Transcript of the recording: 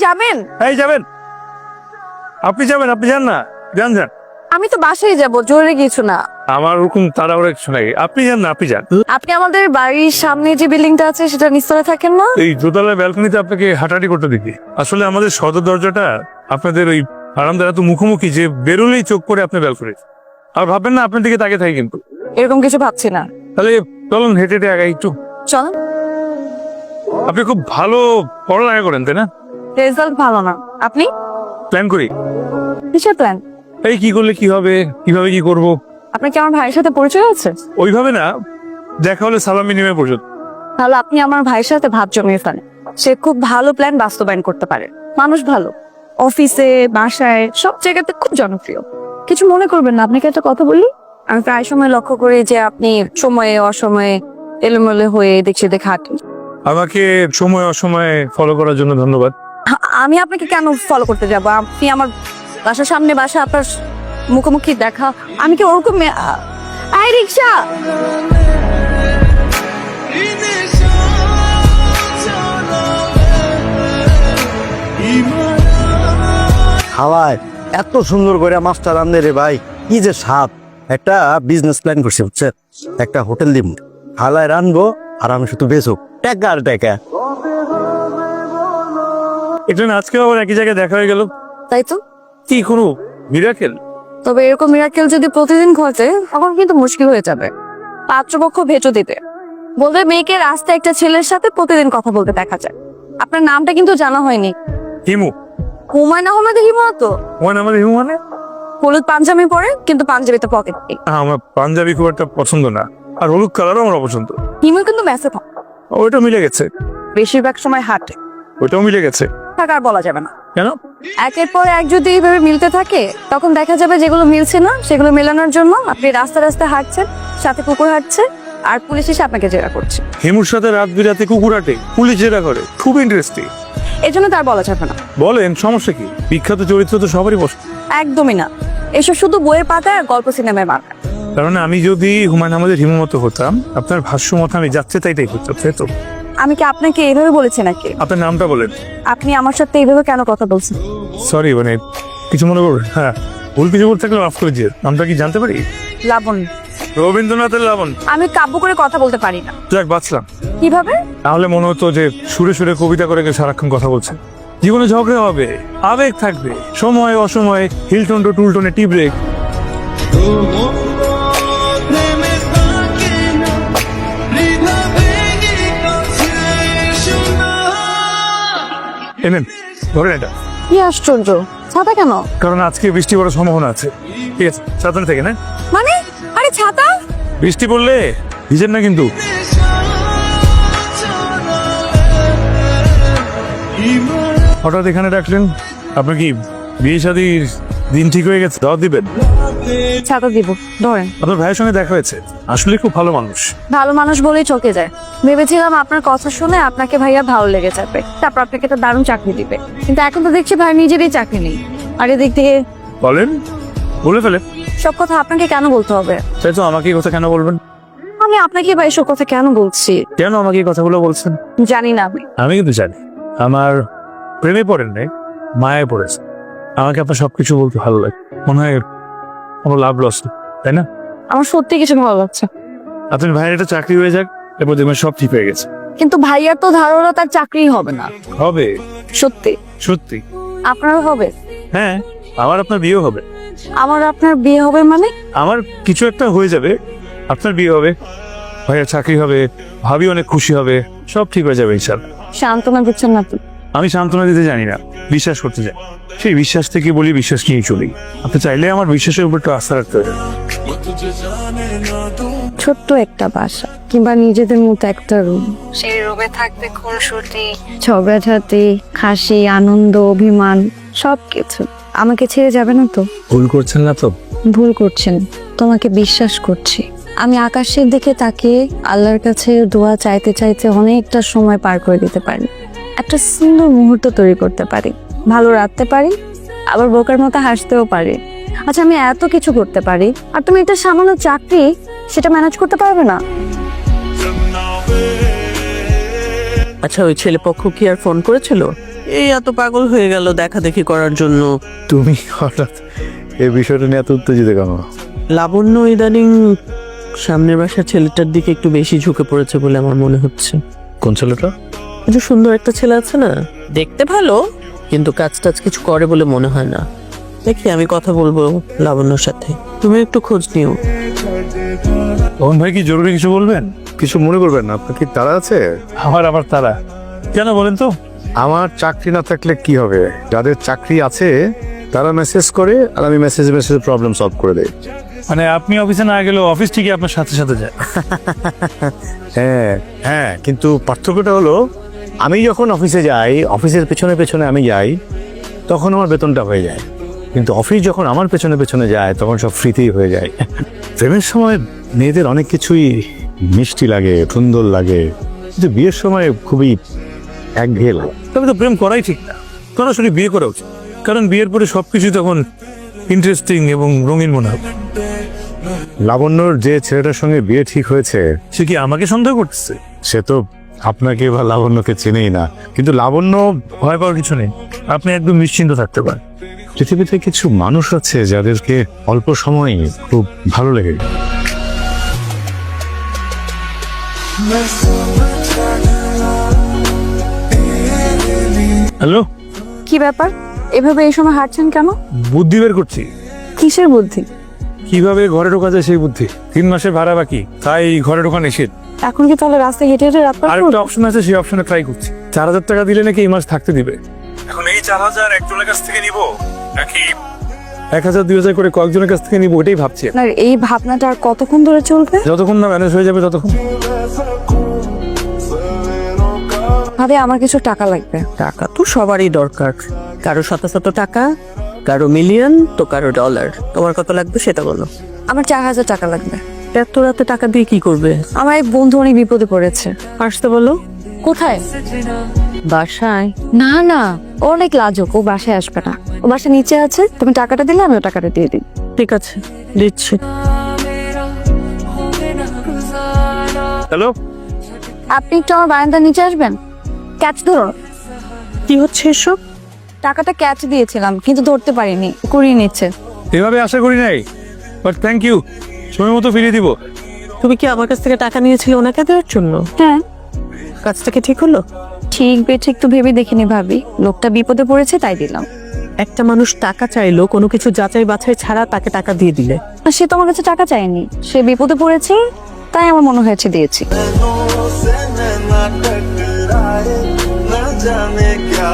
যাবেন? এই যাবেন? আপনি যাবেন? আপনি যান না, যান যান। আমি তো বাসায় যাব, জরুরি কিছু না। আমার ওরকম তাড়াহুড়া কিছু নাই, আপনি যান না, আপনি যান। আপনি আমাদের বাড়ির সামনে যে বিল্ডিংটা আছে সেটা নিচতলা থাকেন না? এই দোতলার ব্যালকনিতে আপনাকে হাঁটাহাঁটি করতে দেখি। আসলে আমাদের সদর দরজাটা আপনাদের ওই বারান্দার এত মুখোমুখি যে বেরোলেই চোখ পড়ে আপনার ব্যালকনি। আর ভাববেন না আপনার দিকে তাকিয়ে থাকি কিন্তু। এরকম কিছু ভাবছি না। তাহলে চলুন হেঁটে হেঁটে আগাই একটু। চল। আপনি খুব ভালো পড়ালেখা করেন তাই না? রেজাল্ট ভালো না। আপনি? প্ল্যান করি। কিসের প্ল্যান? এই কি করলে কি হবে, কিভাবে কি করব। আপনার কি আমার ভাইয়ের সাথে পরিচয় আছে? ওইভাবে না, দেখা হলে সালাম বিনিময় পর্যন্ত। তাহলে আপনি আমার ভাইয়ের সাথে ভাব জমিয়ে ফেলেন। সে খুব ভালো প্ল্যান বাস্তবায়ন করতে পারে। মানুষ ভালো, অফিসে বাসায় সব জায়গাতে খুব জনপ্রিয়। কিছু মনে করবেন না, আপনাকে একটা কথা বলি। আমি প্রায় সময় লক্ষ্য করি যে আপনি সময়ে অসময়ে এলোমেলো হয়ে এদিক সেদিক হাঁটেন। আমাকে সময় অসময়ে ফলো করার জন্য ধন্যবাদ। আমি আপনাকে কেন ফলো করতে যাব? আপনি আমার বাসার সামনে বাসা, আপনার মুখোমুখি দেখা। আমি কি ওরকম আই রিক্সা? হাওয়ায় এত সুন্দর করে মাছটা রান্ধে রে ভাই, কি যে স্বাদ। একটা বিজনেস প্ল্যান করছি বুঝছেন, একটা হোটেল দিব, হালায় রানবো আর আমি শুধু বেচো, টাকা আর টাকা। এটা না আজকে আবার একই জায়গায় দেখা হয়ে গেল। তাই তো। কি কোনো মিরাকেল? তবে এরকম মিরাকেল যদি প্রতিদিন ঘটে তখন কিন্তু মুশকিল হয়ে যাবে। পাত্রপক্ষ ভেটো দিতে বলবে মেয়েকে রাস্তায় একটা ছেলের সাথে প্রতিদিন কথা বলতে দেখা যায়। আপনার নামটা কিন্তু জানা হয়নি। হিমু। হুমায়ুন আহমেদ হিমু তো? ওখানে আমাদের হিমু মানে? হলুদ পাঞ্জাবি পরে কিন্তু পাঞ্জাবিতে পকেট নেই। আমার পাঞ্জাবি খুব একটা পছন্দ না, আর হলুদ কালারও আমার অপছন্দ। হিমু কিন্তু ম্যাসে থাকে, ওইটা মিলে গেছে। বেশিরভাগ সময় হাঁটে। ওইটাও মিলে গেছে। থাকা আর বলা যাবে না। কেন? একের পর এক যদি এইভাবে মিলতে থাকে তখন দেখা যাবে যেগুলো মিলছে না সেগুলো মেলানোর জন্য আপনি রাস্তা রাস্তায় হাঁটছেন, সাথে কুকুর হাঁটছে, আর পুলিশ এসে আপনাকে জেরা করছে। হিমুর সাথে রাত বিরাতে কুকুর হাঁটে, পুলিশ জেরা করে, খুব ইন্টারেস্টিং। এই জন্য তার বলা যাবে না। বলেন সমস্যা কি? বিখ্যাত চরিত্র তো সবারই পছন্দ। একদমই না, এসব শুধু বইয়ের পাতায় আর গল্প সিনেমায় মানায়। কারণ আমি যদি হুমায়ুন আহমেদের হিমু মতো হতাম, আপনার ভাষ্য মতো আমি যাচ্ছে তাইটাই করতাম, তাই তো? আমি কি আপনাকে এইভাবে বলেছি নাকি? আপনার নামটা বলেন। আপনি আমার সাথে এইভাবে কেন কথা বলছেন? সরি, মানে কিছু মনে করবেন? হ্যাঁ, ভুল কিছু বলতে থাকলে মাফ করে দিয়ে। নামটা কি জানতে পারি? লাবণ্য। রবীন্দ্রনাথের লাবণ। আমি কাব্য করে কথা বলতে পারি না। যাক, বাঁচলাম। কিভাবে? তাহলে মনে হতো যে সুরে সুরে কবিতা করে গিয়ে সারাক্ষণ কথা বলছে। জীবনে ঝগড়া হবে, আবেগ থাকবে, সময় অসময়ে হিলটন টু টুলটনে টি ব্রেক। এনেন, ধরেন এটা। কি আশ্চর্য, ছাতা কেন? কারণ আজকে বৃষ্টি পড়ার সম্ভাবনা আছে। ঠিক আছে, সাবধানে থেকে না। মানে? আরে ছাতা? বৃষ্টি পড়লে ভিজেন না কিন্তু। হঠাৎ এখানে ডাকলেন, আপনার কি বিয়ে শাদীর দিন ঠিক হয়ে গেছে? দাওয়াত দিবেন? ছাতা দিব, ধরেন। আপনার ভাইয়ের সঙ্গে দেখা হয়েছে, আসলে খুব ভালো মানুষ। ভালো মানুষ বলেই চকে যায়। ভেবেছিলাম আপনার কথা শুনে আপনাকে ভাইয়া ভালো লেগে যাবে, তারপর আপনাকে একটা দারুণ চাকরি দিবে, কিন্তু এখন তো দেখছি ভাই নিজেরই চাকরি নেই। আর এদিক থেকে বলেন, বলে ফেলে। সব কথা আপনাকে কেন বলতে হবে? তাই তো, আমাকে এই কথা কেন বলবেন? আমি আপনাকে ভাই সব কথা কেন বলছি? কেন আমাকে এই কথাগুলো বলছেন? জানি না আমি। আমি কিন্তু জানি। আমার প্রেমে পড়েন নাই, মায়ায় পড়েছে। আমাকে আপনার সবকিছু বলতে ভালো লাগে, মনে হয় কোনো লাভ লস, তাই না? আমার সত্যি কিছু ভালো লাগছে। আপনার ভাইয়ের একটা চাকরি হয়ে যাক, এরপর দেখবেন সব ঠিক হয়ে গেছে। কিন্তু ভাইয়ার তো ধারণা তার চাকরি হবে না। হবে। সত্যি? সত্যি। আপনার হবে? হ্যাঁ, আমার আপনার বিয়ে হবে। আমার আপনার বিয়ে হবে মানে? আমার কিছু একটা হয়ে যাবে, আপনার বিয়ে হবে, ভাইয়ের চাকরি হবে, ভাবি অনেক খুশি হবে, সব ঠিক হয়ে যাবে ইনশাআল্লাহ। সান্ত্বনা দিচ্ছেন না তো? আমি সান্ত্বনা দিতে জানি না, বিশ্বাস করতে চাই। সেই বিশ্বাস থেকে বলি, বিশ্বাস নিয়ে চলি। আপনি চাইলে আমার বিশ্বাসের উপর একটু আস্থা রাখতে হবে। ছোট্ট একটা বাসা কিংবা নিজেদের মতো একটা রুম, সেই রুমে থাকবে খুনসুটি, ঝগড়াঝাটি, হাসি, আনন্দ, অভিমান, সবকিছু। আমাকে ছেড়ে যাবে না তো? ভুল করছেন না তো? ভুল করছেন, তোমাকে বিশ্বাস করছি। আমি আকাশের দিকে তাকিয়ে আল্লাহর কাছে দোয়া চাইতে চাইতে অনেকটা সময় পার করে দিতে পারি। একটা সুন্দর মুহূর্ত তৈরি করতে পারি, ভালো রাখতে পারি, আবার বোকার মতো হাসতেও পারি। আচ্ছা, আমি এত কিছু করতে পারি, আর তুমি একটা সামান্য চাকরি সেটা ম্যানেজ করতে পারবে না? আচ্ছা, ওই ছেলে পক্ষ কি আর ফোন করেছিল? এই এত পাগল হয়ে গেল দেখা দেখি করার জন্য। তুমি হঠাৎ এই বিষয়টা নিয়ে এত উত্তেজিত কেন? লাবণ্য ইদানিং সামনের বাসার ছেলেটার দিকে একটু বেশি ঝুঁকে পড়েছে বলে আমার মনে হচ্ছে। কোন ছেলেটা? যে সুন্দর একটা ছেলে আছে না, দেখতে ভালো কিন্তু কাজ টাজ কিছু করে বলে মনে হয় না। দেখি আমি কথা বলবো লাবণ্যর সাথে, তুমি একটু খোঁজ নিও। মোহন ভাই কি জরুরি কিছু বলবেন? কিছু মনে করবেন না, আপনার কি তারা আছে? আবার তারা কেন বলেন তো? আমার চাকরি না থাকলে কি হবে? যাদের চাকরি আছে তারা মেসেজ করে আর আমি মেসেজে প্রবলেম সলভ করে দেই। মানে আপনি অফিসে না গেলেও অফিস ঠিকই আপনার সাথে সাথে যায়। হ্যাঁ হ্যাঁ, কিন্তু পার্থক্যটা হলো আমি যখন অফিসে যাই, অফিসের পেছনে পেছনে আমি যাই, তখন আমার বেতনটা হয়ে যায়। কিন্তু অফিস যখন আমার পেছনে পেছনে যায় তখন সব ফ্রিতেই হয়ে যায়। প্রেমের সময় মেয়েদের অনেক কিছুই মিষ্টি লাগে, সুন্দর লাগে, কিন্তু বিয়ের সময় খুবই একঘেয়ে লাগে। তবে তো প্রেম করাই ঠিক না, সরাসরি বিয়ে করা উচিত। কারণ বিয়ের পরে সবকিছু তখন ইন্টারেস্টিং এবং রঙিন মনে হবে। লাবণ্যর যে ছেলেটার সঙ্গে বিয়ে ঠিক হয়েছে সে কি আমাকে সন্দেহ করতেছে? সে তো আপনাকে বা লাবণ্যকে চেনেই না, কিন্তু লাবণ্য ভয় পাওয়ার কিছু নেই, আপনি একদম নিশ্চিন্ত থাকতে পারেন। পৃথিবীতে কিছু মানুষ আছে যাদেরকে অল্প সময়ে খুব ভালো লেগে যায়। হ্যালো, কি ব্যাপার, এভাবে এই সময় হাঁটছেন কেন? বুদ্ধি বের করছি, কিসের বুদ্ধি? কিভাবে ঘরে ঢোকা যায় সেই বুদ্ধি। 3 মাসের ভাড়া বাকি, তাই ঘরে ঢোকা নিষেধ। এখন কি তাহলে রাস্তায় হেঁটে হেঁটে রাত পার আর করবো? একটা অপশন আছে, সেই অপশনে ট্রাই করছি। 4,000 টাকা দিলে নাকি এই মাস থাকতে দিবে। এখন এই 4,000 একজনের কাছ থেকে নিব নাকি 1,000 2,000 করে কয়েকজনের কাছ থেকে নিব, ওইটাই ভাবছি। আপনার এই ভাবনাটা আর কতক্ষণ ধরে চলবে? যতক্ষণ না ম্যানেজ হয়ে যাবে ততক্ষণ। ভাবে আমার কিছু টাকা লাগবে। টাকা তো সবারই দরকার, কারো শত শত টাকা, কারো মিলিয়ন, তো কারো ডলার। তোমার কত লাগবে সেটা বলো। আমার 4,000 টাকা লাগবে। এত রাতে টাকা দিয়ে কি করবে? আমার এক বন্ধু অনেক বিপদে পড়েছে। আসতে বলো। কোথায়? বাসায়। না না, ও অনেক লাজুক, ও বাসায় আসবে না। ও বাসা নিচে আছে, তুমি টাকাটা দিলে আমি ও টাকাটা দিয়ে দিই। ঠিক আছে, দিচ্ছি। হ্যালো, আপনি একটু আমার বারান্দার নিচে আসবেন। ক্যাচ ধরো। কি হচ্ছে এসব? টাকাটা ক্যাচ দিয়েছিলাম কিন্তু ধরতে পারিনি, কুড়িয়ে নিচ্ছে। এভাবে আশা করি নাই, বাট থ্যাংক ইউ, সময় মতো ফিরিয়ে দিব। তুমি কি আমার কাছ থেকে টাকা নিয়েছিলে ওনাকে দেওয়ার জন্য? হ্যাঁ, কাজটা কি ঠিক হলো? ঠিক বেঠিক তো ভেবে দেখিনি ভাবি, লোকটা বিপদে পড়েছে তাই দিলাম। একটা মানুষ টাকা চাইলো কোনো কিছু যাচাই বাছাই ছাড়া তাকে টাকা দিয়ে দিলে। আর সে তো আমার কাছে টাকা চায়নি, সে বিপদে পড়েছে তাই আমার মনে হয়েছে দিয়েছি। से मैं ना टकराए, न जाने क्या